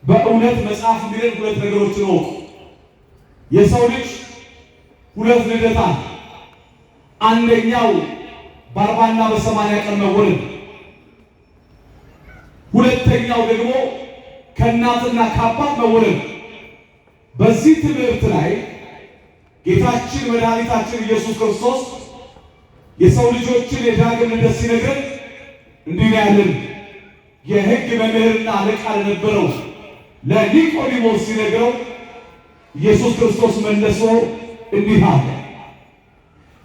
በእውነት መጽሐፍ የሚለን ሁለት ነገሮችን ነው። የሰው ልጅ ሁለት ልደት አለ። አንደኛው በ40 እና በ80 ቀን መወለድ፣ ሁለተኛው ደግሞ ከእናትና ከአባት መወለድ። በዚህ ትምህርት ላይ ጌታችን መድኃኒታችን ኢየሱስ ክርስቶስ የሰው ልጆችን የዳግም ልደት ሲነግረን እንዲህ ያለን የሕግ መምህርና አለቃ ለነበረው ለኒቆዲሞስ ሲነግረው ኢየሱስ ክርስቶስ መለሶ እንዲህ አለ፣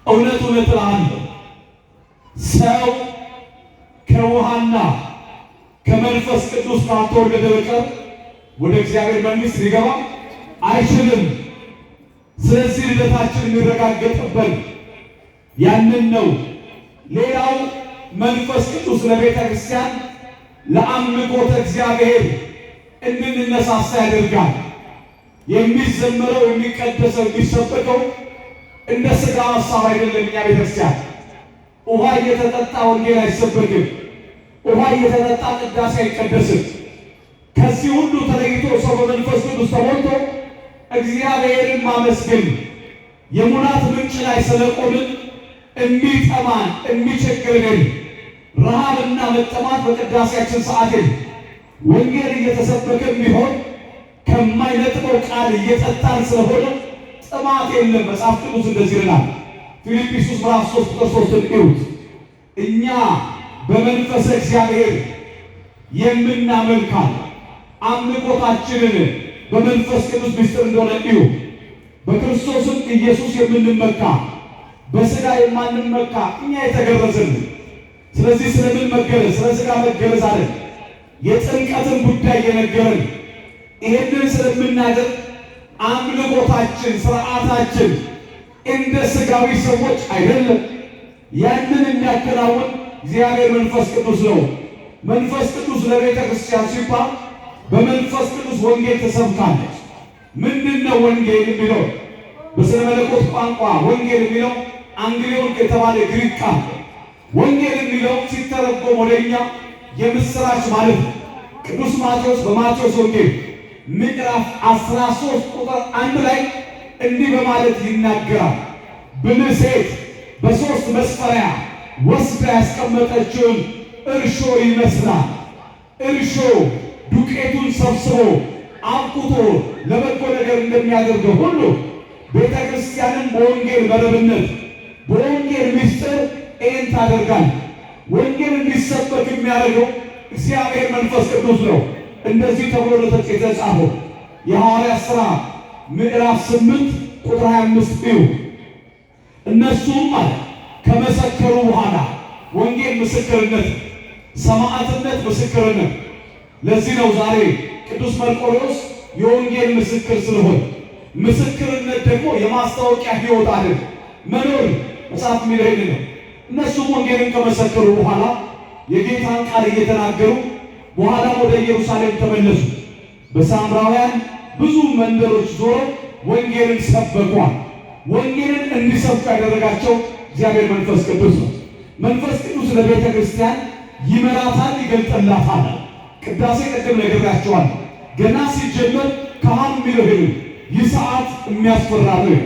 እውነት እውነት እልሃለሁ ሰው ከውሃና ከመንፈስ ቅዱስ ካልተወለደ በቀር ወደ እግዚአብሔር መንግሥት ሊገባ አይችልም። ስለዚህ ልደታችን የሚረጋገጥበት ያንን ነው ሌላው መንፈስ ቅዱስ ለቤተ ክርስቲያን ለአምልኮተ እግዚአብሔር እንድንነሳሳ ያደርጋል። የሚዘመረው የሚቀደሰው የሚሰበከው እንደ ሥጋ ሐሳብ አይደለም። እኛ ቤተ ክርስቲያን ውሃ እየተጠጣ ወንጌል አይሰበክም። ውሃ እየተጠጣ ቅዳሴ አይቀደስም። ከዚህ ሁሉ ተለይቶ ሰው በመንፈስ ቅዱስ ተሞልቶ እግዚአብሔርን ማመስገን የሙላት ምንጭ ላይ ስለቆምን የሚጠማን የሚቸግረን ረሃብና መጠማት በቅዳሴያችን ሰዓት ወንጌል እየተሰበከ ቢሆን ከማይነጥበው ቃል እየጠጣን ስለሆነ ጥማት የለም። መጽሐፍ ቅዱስ እንደዚህ ይላል። ፊልጵስዩስ ምዕራፍ 3 ቁጥር 3 እዩት። እኛ በመንፈስ እግዚአብሔር የምናመልካል አምልኮታችንን በመንፈስ ቅዱስ ምስጢር እንደሆነ እዩ። በክርስቶስም ኢየሱስ የምንመካ በሥጋ የማንመካ እኛ የተገረዝን። ስለዚህ ስለምን መገረዝ? ስለ ሥጋ መገረዝ አለ። የጥምቀትን ጉዳይ የነገረን ይሄንን ስለምናደርግ አምልኮታችን ሥርዓታችን እንደ ሥጋዊ ሰዎች አይደለም። ያንን የሚያከናውን እግዚአብሔር መንፈስ ቅዱስ ነው። መንፈስ ቅዱስ ለቤተ ክርስቲያን ሲባል በመንፈስ ቅዱስ ወንጌል ተሰብካለች። ምንድነው ወንጌል የሚለው? በስነ መለኮት ቋንቋ ወንጌል የሚለው አንግሊዮን የተባለ ግሪክ ቃል ወንጌል የሚለው ሲተረጎም ወደኛ የምስራች ማለት ነው። ቅዱስ ማቴዎስ በማቴዎስ ወንጌል ምዕራፍ 13 ቁጥር 1 ላይ እንዲህ በማለት ይናገራል። ብልህ ሴት በሦስት መስፈሪያ ወስዳ ያስቀመጠችውን እርሾ ይመስላል። እርሾ ዱቄቱን ሰብስቦ አብኩቶ ለበጎ ነገር እንደሚያደርገው ሁሉ ቤተ ክርስቲያንን በወንጌል መረብነት በወንጌል ምስጢር ይህን ታደርጋል። ወንጌል እንዲሰበክ የሚያደርገው እግዚአብሔር መንፈስ ቅዱስ ነው። እንደዚህ ተብሎ የተጻፈው የሐዋርያት ሥራ ምዕራፍ 8 ቁጥር 25 እዩ። እነሱም ማለት ከመሰከሩ በኋላ ወንጌል ምስክርነት፣ ሰማዕትነት ምስክርነት። ለዚህ ነው ዛሬ ቅዱስ መርቆሬዎስ የወንጌል ምስክር ስለሆነ፣ ምስክርነት ደግሞ የማስታወቂያ ሕይወት አይደል መኖር መጽሐፍ የሚለው ነው። እነሱም ወንጌልን ከመሰከሩ በኋላ የጌታን ቃል እየተናገሩ በኋላ ወደ ኢየሩሳሌም ተመለሱ። በሳምራውያን ብዙ መንደሮች ዞረው ወንጌልን ሰበኳል። ወንጌልን እንዲሰብኩ ያደረጋቸው እግዚአብሔር መንፈስ ቅዱስ ነው። መንፈስ ቅዱስ ለቤተ ክርስቲያን ይመራታል፣ ይገልጥላታል። ቅዳሴ ቅድም ነግሬያቸዋል። ገና ሲጀመር ካህኑ የሚለው ይህ ሰዓት የሚያስፈራ ነው።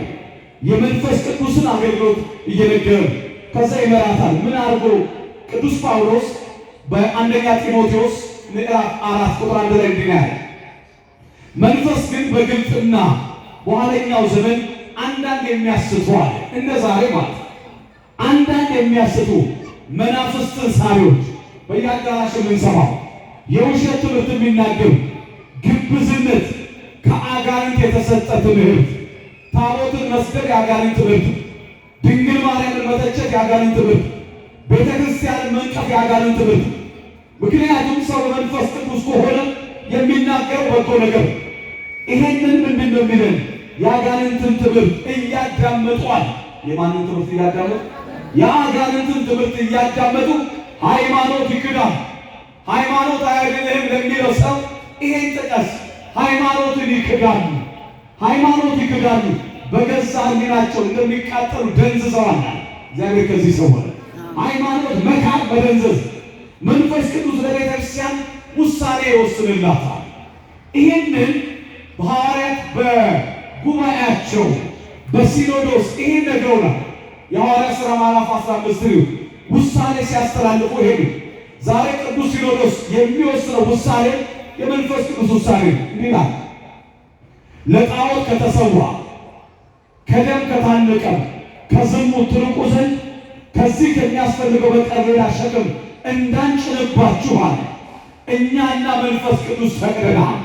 የመንፈስ ቅዱስን አገልግሎት እየነገረ ከዛ ይመራታል። ምን አድርጎ? ቅዱስ ጳውሎስ በአንደኛ ጢሞቴዎስ ምዕራፍ 4 ቁጥር 1 ላይ እንዲህ ያለ መንፈስ ግን በግልጥና በኋለኛው ዘመን አንዳንድ የሚያስቱ አለ። እንደ ዛሬ ማለት አንዳንድ የሚያስቱ መናፍስትን ሳቢዎች በየአዳራሽ የምንሰማው የውሸት ትምህርት የሚናገሩ ግብዝነት፣ ከአጋንንት የተሰጠ ትምህርት፣ ታቦትን መስደብ የአጋንንት ትምህርት፣ ድንግል ማርያምን መተቸት የአጋንንት ትምህርት፣ ቤተ ክርስቲያንን መንቀፍ የአጋንንት ትምህርት። ምክንያቱም ሰው በመንፈስ ቅዱስ ከሆነ የሚናገረው በጎ ነገር። ይሄንን ምንድን ነው የሚለን? የአጋንንትን ትምህርት እያዳመጧል። የማንን ትምህርት እያዳመጡ? የአጋንንትን ትምህርት እያዳመጡ ሃይማኖት ይክዳል። ሃይማኖት አያድንህም ለሚለው ሰው ይሄን ጥቀስ። ሃይማኖትን ይክዳሉ። ሃይማኖት ይክዳሉ። በገዛ ሕሊናቸው እንደሚቃጠሉ ደንዝዘዋል። እግዚአብሔር ከዚህ ሰወረ። ሃይማኖት መካድ፣ መደንዘዝ። መንፈስ ቅዱስ ለቤተ ክርስቲያን ውሳኔ ይወስንላታል። ይህንን በሐዋርያት በጉባኤያቸው በሲኖዶስ ይህን ነግረውናል። የሐዋርያት ሥራ ምዕራፍ 15 ውሳኔ ሲያስተላልፉ ሄዱ። ዛሬ ቅዱስ ሲኖዶስ የሚወስነው ውሳኔ የመንፈስ ቅዱስ ውሳኔ እንዲህ ይላል። ለጣዖት ከተሰዋ ከደም ከታነቀ ከዝሙት ትርቁ ዘንድ ከዚህ ከሚያስፈልገው በቀር ሌላ ሸክም እንዳንጭንባችሁ አለ። እኛና መንፈስ ቅዱስ ፈቅደናል።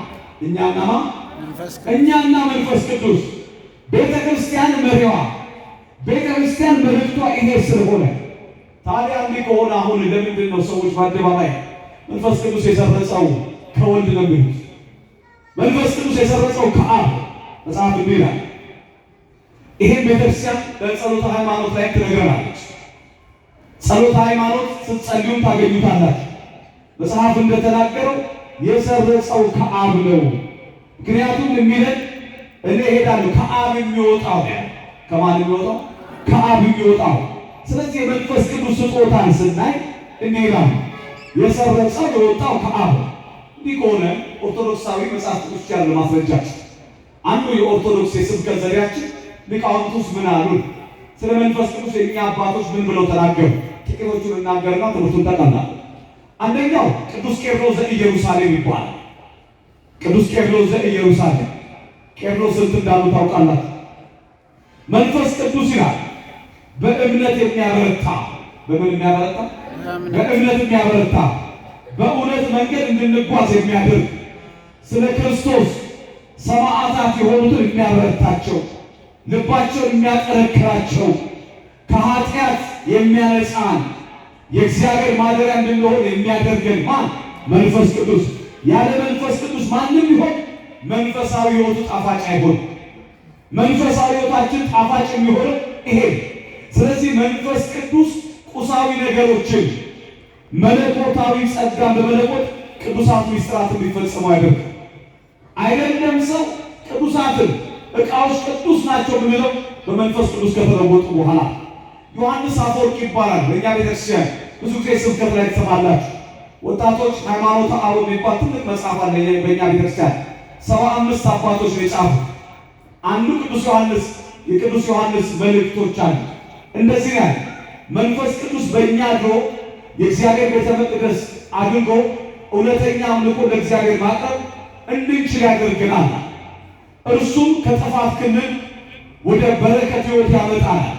እኛና መንፈስ ቅዱስ ቤተ ክርስቲያን መሪዋ፣ ቤተ ክርስቲያን መልእክቷ ይሄ ስለሆነ ታዲያ እንዲህ ከሆነ አሁን ለምንድን ነው ሰዎች በአደባባይ መንፈስ ቅዱስ የሰረጸው ከወልድ ነው የሚሉት? መንፈስ ቅዱስ የሰረጸው ከአብ መጽሐፍ እንዲህ ይላል። ይሄን ቤተክርስቲያን በጸሎተ ሃይማኖት ላይ ትነግረናለች። ጸሎተ ሃይማኖት ስትጸልዩም ታገኙታላችሁ። መጽሐፍ እንደተናገረው የሰረጸው ከአብ ነው። ምክንያቱም የሚለን እኔ እሄዳለሁ ከአብ የሚወጣው ከማን የሚወጣው? ከአብ የሚወጣው። ስለዚህ የመንፈስ ቅዱስ ስጦታን ስናይ እንሄዳለን። የሰረጸው የወጣው ከአብ። እንዲህ ከሆነ ኦርቶዶክሳዊ መጽሐፍ ቅዱስ ያለ ማስረጃ አንዱ የኦርቶዶክስ የስብከት ዘዴያችን ሊቃውንቱስ ምን አሉ? ስለ መንፈስ ቅዱስ የኛ አባቶች ምን ብለው ተናገሩ? ጥቂቶቹን እናገርና ትምህርቱን ጠቅላላ። አንደኛው ቅዱስ ቄርሎስ ዘኢየሩሳሌም ይባላል። ቅዱስ ቄርሎስ ዘኢየሩሳሌም። ቄርሎስ ስንት እንዳሉ ታውቃላችሁ? መንፈስ ቅዱስ ይላል በእምነት የሚያበረታ። በምን የሚያበረታ? በእምነት የሚያበረታ፣ በእውነት መንገድ እንድንጓዝ የሚያደርግ፣ ስለ ክርስቶስ ሰማዕታት የሆኑትን የሚያበረታቸው፣ ልባቸውን የሚያጠነክራቸው፣ ከኃጢአት የሚያነጻን፣ የእግዚአብሔር ማደሪያ እንድንሆን የሚያደርገን ማን? መንፈስ ቅዱስ። ያለ መንፈስ ቅዱስ ማንም ቢሆን መንፈሳዊ ሕይወቱ ጣፋጭ አይሆን። መንፈሳዊ ሕይወታችን ጣፋጭ የሚሆነው ይሄ። ስለዚህ መንፈስ ቅዱስ ቁሳዊ ነገሮችን መለኮታዊ ጸጋን በመለኮት ቅዱሳት ምስጢራትን እንዲፈጽሙ ያደርጋል። አይደለም ሰው ቅዱሳትን ዕቃዎች ቅዱስ ናቸው የምንለው በመንፈስ ቅዱስ ከተለወጡ በኋላ። ዮሐንስ አፈወርቅ ይባላል። በእኛ ቤተክርስቲያን ብዙ ጊዜ ስብከት ላይ ትሰማላችሁ። ወጣቶች ሃይማኖተ አበው የሚባል ትልቅ መጽሐፍ አለ በእኛ ቤተክርስቲያን። 75 አባቶች ነው የጻፉት። አንዱ ቅዱስ ዮሐንስ የቅዱስ ዮሐንስ መልእክቶች አሉ። እንደዚህ ያለ መንፈስ ቅዱስ በእኛ ድሮ የእግዚአብሔር ቤተ መቅደስ አድርጎ እውነተኛ አምልኮ ለእግዚአብሔር ማቅረብ እንድንችል ያደርገናል። እርሱም ከጥፋት ክልል ወደ በረከት ሕይወት ያመጣናል።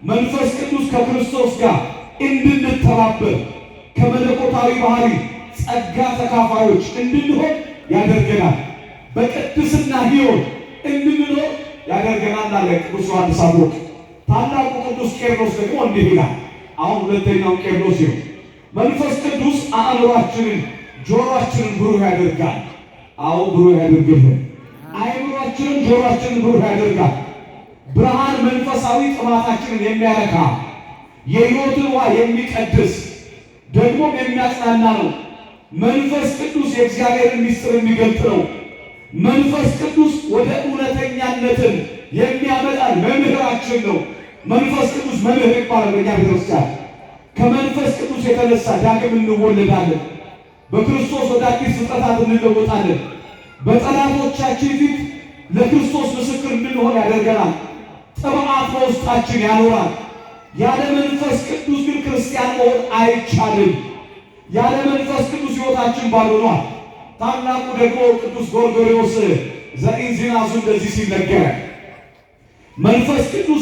መንፈስ ቅዱስ ከክርስቶስ ጋር እንድንተባበር ከመለኮታዊ ባህሪ ጸጋ ተካፋዮች እንድንሆን ያደርገናል። በቅድስና ሕይወት እንድንኖር ያደርገናል አለ ቅዱስ ዮሐንስ አፈወርቅ። ታላቁ ቅዱስ ቄርሎስ ደግሞ እንዲህ ይላል። አሁን ሁለተኛው ቄርሎስ ነው። መንፈስ ቅዱስ አእምሯችንን ጆሮአችንን ብሩህ ያደርጋል። አዎ ብሩህ ያደርግልን። አእምሯችንን ጆሮአችንን ብሩህ ያደርጋል። ብርሃን መንፈሳዊ ጥማታችንን የሚያረካ የሕይወትን ውሃ የሚቀድስ ደግሞም የሚያጽናና ነው። መንፈስ ቅዱስ የእግዚአብሔርን ምስጢር የሚገልጥ ነው። መንፈስ ቅዱስ ወደ እውነተኛነትን የሚያመጣን መምህራችን ነው። መንፈስ ቅዱስ መምህር ይባላል በእኛ ቤተክርስቲያን። ከመንፈስ ቅዱስ የተነሳ ዳግም እንወለዳለን። በክርስቶስ ወደ አዲስ ፍጥረታት እንለወጣለን። በጠላቶቻችን ፊት ለክርስቶስ ምስክር እንድንሆን ያደርገናል። ጥብዓት በውስጣችን ያኖራል። ያለ መንፈስ ቅዱስ ግን ክርስቲያን መሆን አይቻልም። ያለ መንፈስ ቅዱስ ሕይወታችን ባዶ ነው። ታላቁ ደግሞ ቅዱስ ጎርጎርዮስ ዘኢንዚናዙ እንደዚህ ሲነገር መንፈስ ቅዱስ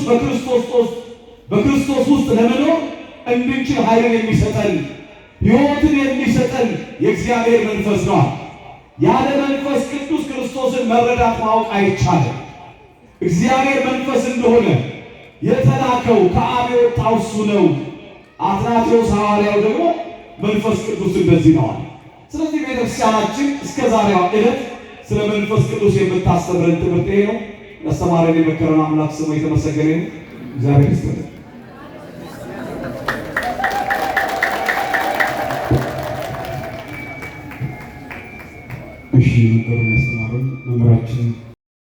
በክርስቶስ ውስጥ ለመኖር እንድንችል ኃይልን የሚሰጠን ሕይወትን የሚሰጠን የእግዚአብሔር መንፈስ ነው። ያለ መንፈስ ቅዱስ ክርስቶስን መረዳት ማወቅ አይቻልም። እግዚአብሔር መንፈስ እንደሆነ የተላከው ከአብ የወጣው እሱ ነው። አትናቴዎስ ሐዋርያው ደግሞ መንፈስ ቅዱስ እንደዚህ ነው። ስለዚህ ቤተክርስቲያናችን እስከ ዛሬዋ ዕለት ስለ መንፈስ ቅዱስ የምታስተምረን ትምህርት ይሄ ነው። ያስተማረን የመከረን አምላክ ስሙ የተመሰገነ ነው። እግዚአብሔር ይመስገን። እሺ መከረን ያስተማረን መምህራችን